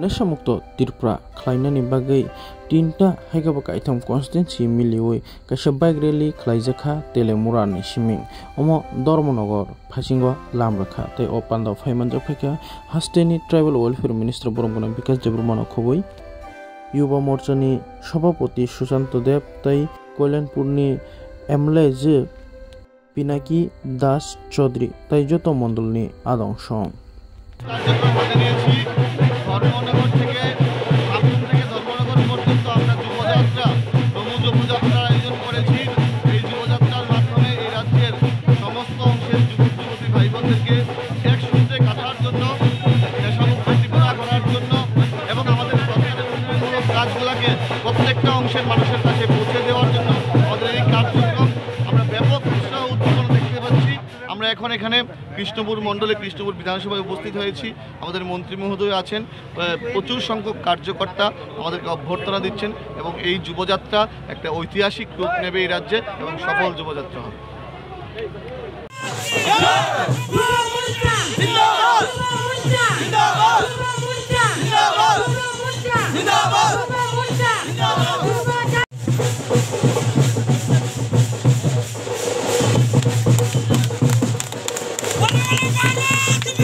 नेशामुक्त त्रिपुरा खालायनायनि बागै तीनटा हायगाबा कायथाम कन्स्टिट्युन्सि मिलियै कायसा बाइक रेलि खालायजाखा तेलेमुरानि सिमिं अमो धर्मनगर फासिंग लामराखा तै अ पान्दाव फाइमानजाक फायखा हास्टेनि ट्राइबल वेलफेयर मिनिस्टर बरमगना बिकास देब्रमनो खबै युवा मोर्चानि सभापति सुशांत देव तै कल्याणपुरनि एमएलए जे पिनाकी दास चौधरी तै जत मण्डलनि आदं सं ধর্মনগর থেকে আপন থেকে ধর্মনগর পর্যন্ত আমরা যুবযাত্রার আয়োজন করেছি। এই যুবযাত্রার মাধ্যমে এই রাজ্যের সমস্ত অংশের যুবক যুবতী ভাই বোনদেরকে এক সূত্রে গাঁথার জন্য, নেশামুক্ত ত্রিপুরা করার জন্য এবং আমাদের সরকারের উন্নয়নমূলক কাজগুলোকে প্রত্যেকটা অংশের মানুষের কাছে পৌঁছে দেওয়ার জন্য আমাদের এই কার্যক্রম আমরা ব্যাপক উৎসাহ উদ্দীপনা দেখতে পাচ্ছি। আমরা এখন এখানে কৃষ্ণপুর মণ্ডলে কৃষ্ণপুর বিধানসভায় উপস্থিত হয়েছি। আমাদের মন্ত্রী মহোদয় আছেন, প্রচুর সংখ্যক কার্যকর্তা আমাদেরকে অভ্যর্থনা দিচ্ছেন এবং এই যুবযাত্রা একটা ঐতিহাসিক রূপ নেবে এই রাজ্যে এবং সফল যুবযাত্রা হবে। What